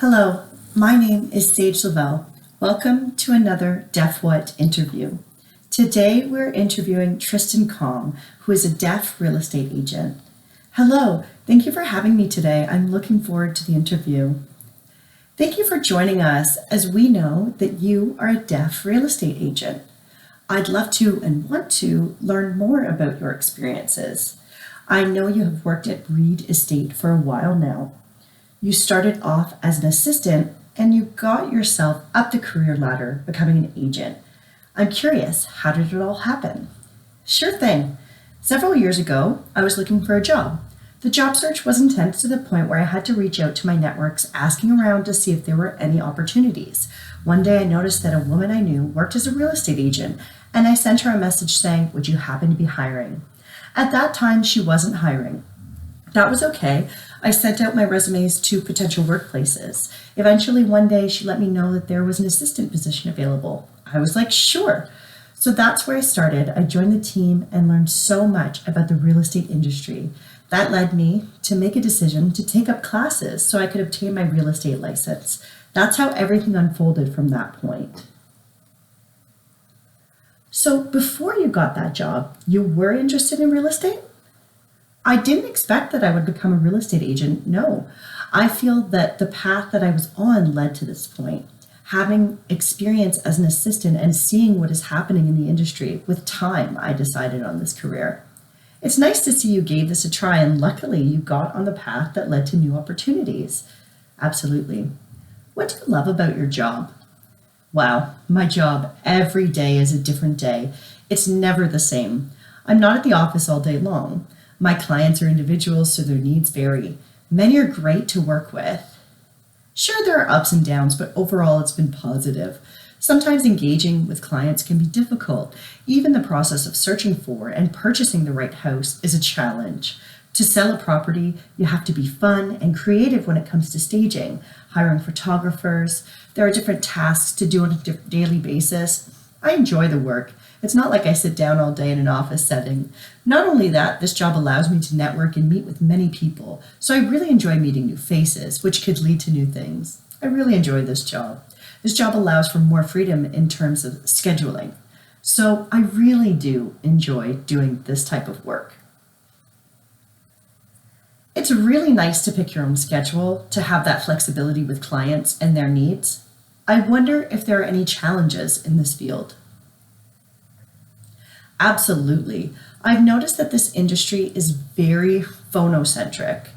Hello, my name is Sage Lavelle. Welcome to another Deaf What interview. Today we're interviewing Tristan, who is a deaf real estate agent. Hello, thank you for having me today. I'm looking forward to the interview. Thank you for joining us as we know that you are a deaf real estate agent. I'd love to and want to learn more about your experiences. I know you have worked at Reed Estate for a while now. You started off as an assistant and you got yourself up the career ladder, becoming an agent. I'm curious, how did it all happen? Sure thing. Several years ago, I was looking for a job. The job search was intense to the point where I had to reach out to my networks, asking around to see if there were any opportunities. One day I noticed that a woman I knew worked as a real estate agent, and I sent her a message saying, "Would you happen to be hiring?" At that time, she wasn't hiring. That was okay. I sent out my resumes to potential workplaces. Eventually, one day, she let me know that there was an assistant position available. I was like, sure. So that's where I started. I joined the team and learned so much about the real estate industry. That led me to make a decision to take up classes so I could obtain my real estate license. That's how everything unfolded from that point. So before you got that job, you were interested in real estate? I didn't expect that I would become a real estate agent, no. I feel that the path that I was on led to this point. Having experience as an assistant and seeing what is happening in the industry, with time, I decided on this career. It's nice to see you gave this a try, and luckily you got on the path that led to new opportunities. Absolutely. What do you love about your job? Wow, my job every day is a different day. It's never the same. I'm not at the office all day long. My clients are individuals, so their needs vary. Many are great to work with. Sure, there are ups and downs, but overall it's been positive. Sometimes engaging with clients can be difficult. Even the process of searching for and purchasing the right house is a challenge. To sell a property, you have to be fun and creative when it comes to staging, hiring photographers. There are different tasks to do on a daily basis. I enjoy the work. It's not like I sit down all day in an office setting. Not only that, this job allows me to network and meet with many people, so I really enjoy meeting new faces, which could lead to new things. I really enjoy this job. This job allows for more freedom in terms of scheduling, so I really do enjoy doing this type of work. It's really nice to pick your own schedule, to have that flexibility with clients and their needs. I wonder if there are any challenges in this field. Absolutely. I've noticed that this industry is very phonocentric.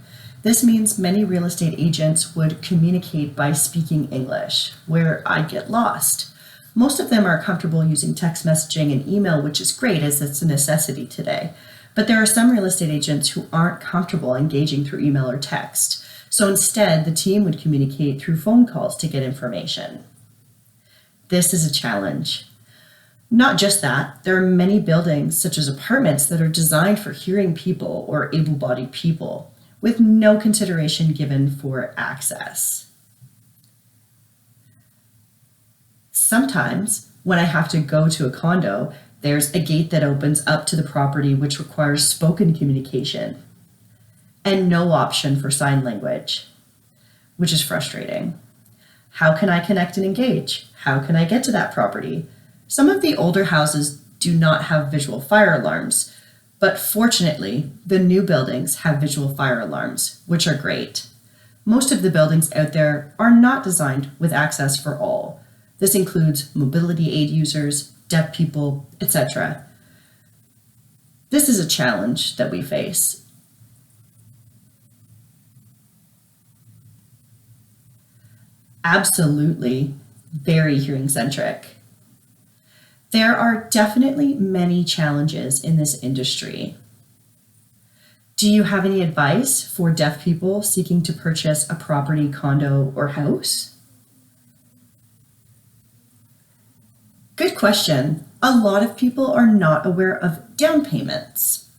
This means many real estate agents would communicate by speaking English, where I get lost. Most of them are comfortable using text messaging and email, which is great as it's a necessity today. But there are some real estate agents who aren't comfortable engaging through email or text. So instead, the team would communicate through phone calls to get information. This is a challenge. Not just that, there are many buildings, such as apartments, that are designed for hearing people or able-bodied people, with no consideration given for access. Sometimes, when I have to go to a condo, there's a gate that opens up to the property which requires spoken communication, and no option for sign language, which is frustrating. How can I connect and engage? How can I get to that property? Some of the older houses do not have visual fire alarms, but fortunately, the new buildings have visual fire alarms, which are great. Most of the buildings out there are not designed with access for all. This includes mobility aid users, deaf people, etc. This is a challenge that we face. Absolutely, very hearing-centric. There are definitely many challenges in this industry. Do you have any advice for deaf people seeking to purchase a property, condo, or house? Good question. A lot of people are not aware of down payments.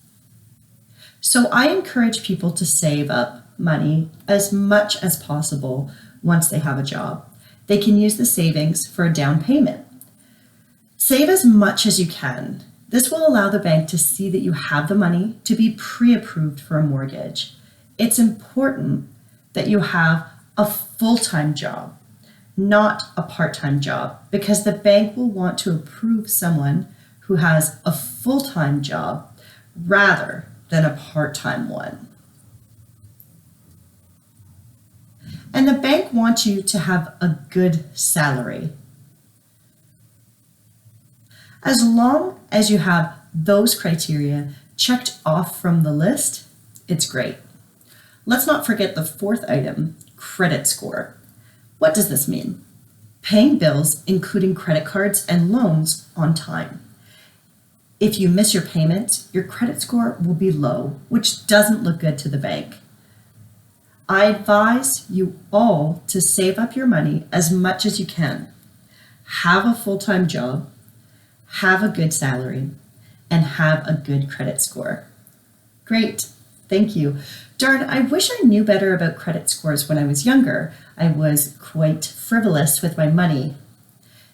So I encourage people to save up money as much as possible once they have a job. They can use the savings for a down payment. Save as much as you can. This will allow the bank to see that you have the money to be pre-approved for a mortgage. It's important that you have a full-time job, not a part-time job, because the bank will want to approve someone who has a full-time job rather than a part-time one. And the bank wants you to have a good salary. As long as you have those criteria checked off from the list, it's great. Let's not forget the fourth item, credit score. What does this mean? Paying bills, including credit cards and loans, on time. If you miss your payments, your credit score will be low, which doesn't look good to the bank. I advise you all to save up your money as much as you can. Have a full-time job, have a good salary, and have a good credit score. Great, thank you. Darn, I wish I knew better about credit scores when I was younger. I was quite frivolous with my money.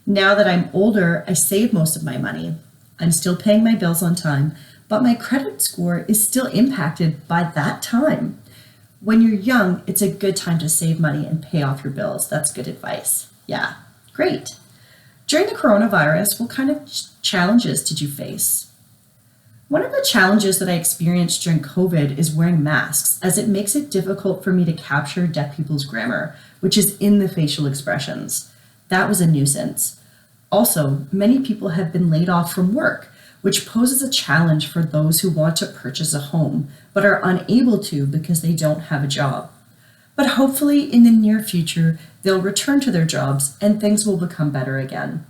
Now that I'm older, I save most of my money. I'm still paying my bills on time, but my credit score is still impacted by that time. When you're young, it's a good time to save money and pay off your bills. That's good advice. Yeah, great. During the coronavirus, what kind of challenges did you face? One of the challenges that I experienced during COVID is wearing masks, as it makes it difficult for me to capture deaf people's grammar, which is in the facial expressions. That was a nuisance. Also, many people have been laid off from work, which poses a challenge for those who want to purchase a home, but are unable to because they don't have a job. But hopefully in the near future, they'll return to their jobs and things will become better again.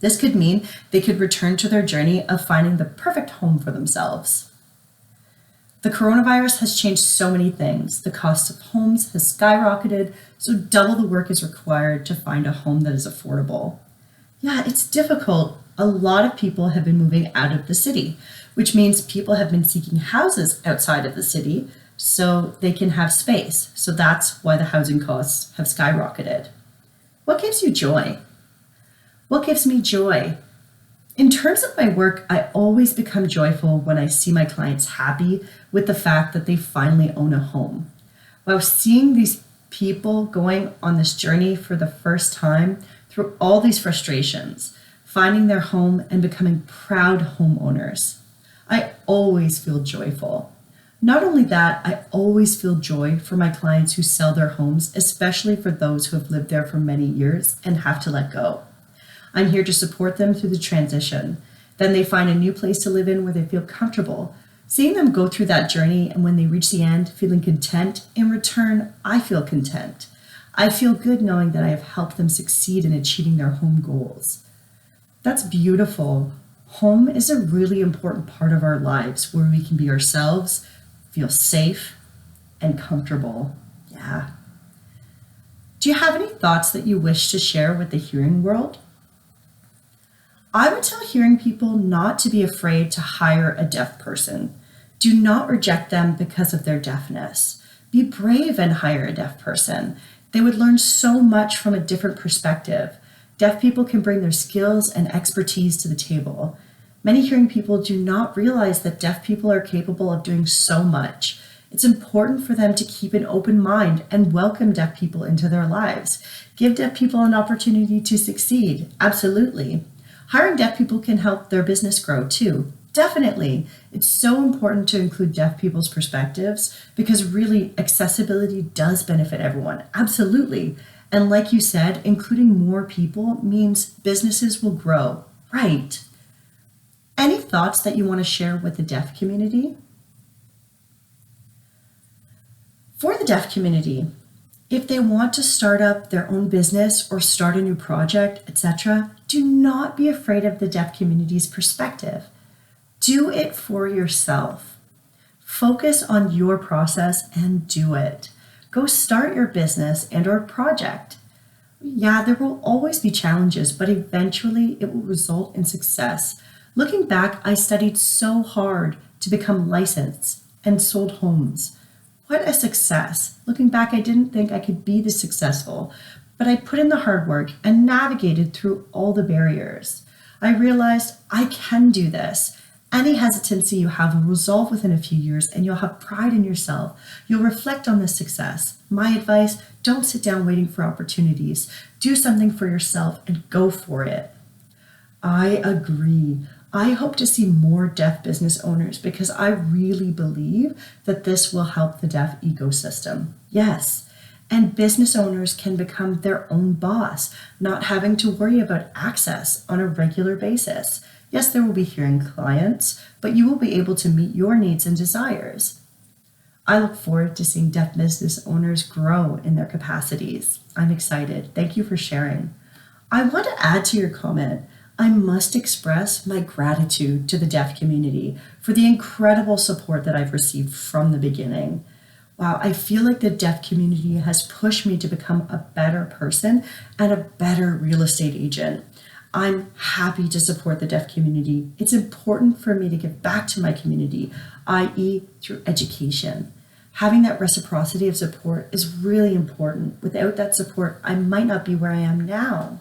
This could mean they could return to their journey of finding the perfect home for themselves. The coronavirus has changed so many things. The cost of homes has skyrocketed, so double the work is required to find a home that is affordable. Yeah, it's difficult. A lot of people have been moving out of the city, which means people have been seeking houses outside of the city so they can have space. So that's why the housing costs have skyrocketed. What gives you joy? What gives me joy? In terms of my work, I always become joyful when I see my clients happy with the fact that they finally own a home. While seeing these people going on this journey for the first time through all these frustrations, finding their home and becoming proud homeowners, I always feel joyful. Not only that, I always feel joy for my clients who sell their homes, especially for those who have lived there for many years and have to let go. I'm here to support them through the transition. Then they find a new place to live in where they feel comfortable. Seeing them go through that journey and when they reach the end, feeling content, in return, I feel content. I feel good knowing that I have helped them succeed in achieving their home goals. That's beautiful. Home is a really important part of our lives where we can be ourselves, feel safe, and comfortable. Yeah. Do you have any thoughts that you wish to share with the hearing world? I would tell hearing people not to be afraid to hire a deaf person. Do not reject them because of their deafness. Be brave and hire a deaf person. They would learn so much from a different perspective. Deaf people can bring their skills and expertise to the table. Many hearing people do not realize that deaf people are capable of doing so much. It's important for them to keep an open mind and welcome deaf people into their lives. Give deaf people an opportunity to succeed. Absolutely. Hiring deaf people can help their business grow too. Definitely. It's so important to include deaf people's perspectives because really accessibility does benefit everyone. Absolutely. And like you said, including more people means businesses will grow. Right. Any thoughts that you want to share with the deaf community? For the deaf community, if they want to start up their own business or start a new project, etc., do not be afraid of the deaf community's perspective. Do it for yourself. Focus on your process and do it. Go start your business and or project. Yeah, there will always be challenges, but eventually it will result in success. Looking back, I studied so hard to become licensed and sold homes. What a success. Looking back, I didn't think I could be this successful, but I put in the hard work and navigated through all the barriers. I realized I can do this, Any hesitancy you have will resolve within a few years and you'll have pride in yourself. You'll reflect on this success. My advice, don't sit down waiting for opportunities. Do something for yourself and go for it. I agree. I hope to see more deaf business owners because I really believe that this will help the deaf ecosystem. Yes. And business owners can become their own boss, not having to worry about access on a regular basis. Yes, there will be hearing clients, but you will be able to meet your needs and desires. I look forward to seeing deaf business owners grow in their capacities. I'm excited. Thank you for sharing. I want to add to your comment. I must express my gratitude to the deaf community for the incredible support that I've received from the beginning. Wow, I feel like the deaf community has pushed me to become a better person and a better real estate agent. I'm happy to support the deaf community. It's important for me to give back to my community, i.e., through education. Having that reciprocity of support is really important. Without that support, I might not be where I am now.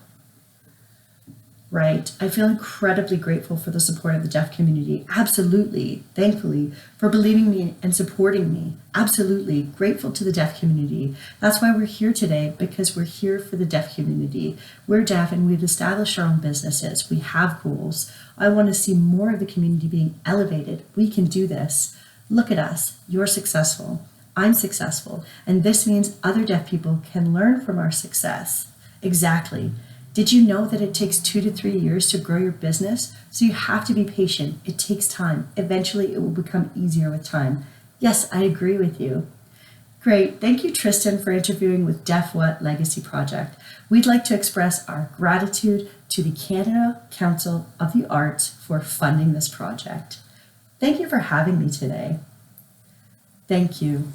Right? I feel incredibly grateful for the support of the deaf community. Absolutely. Thankfully for believing me and supporting me. Absolutely. Grateful to the deaf community. That's why we're here today, because we're here for the deaf community. We're deaf and we've established our own businesses. We have goals. I want to see more of the community being elevated. We can do this. Look at us. You're successful. I'm successful. And this means other deaf people can learn from our success. Exactly. Did you know that it takes 2 to 3 years to grow your business? So you have to be patient. It takes time. Eventually, it will become easier with time. Yes, I agree with you. Great. Thank you, Tristan, for interviewing with Deaf What Legacy Project. We'd like to express our gratitude to the Canada Council of the Arts for funding this project. Thank you for having me today. Thank you.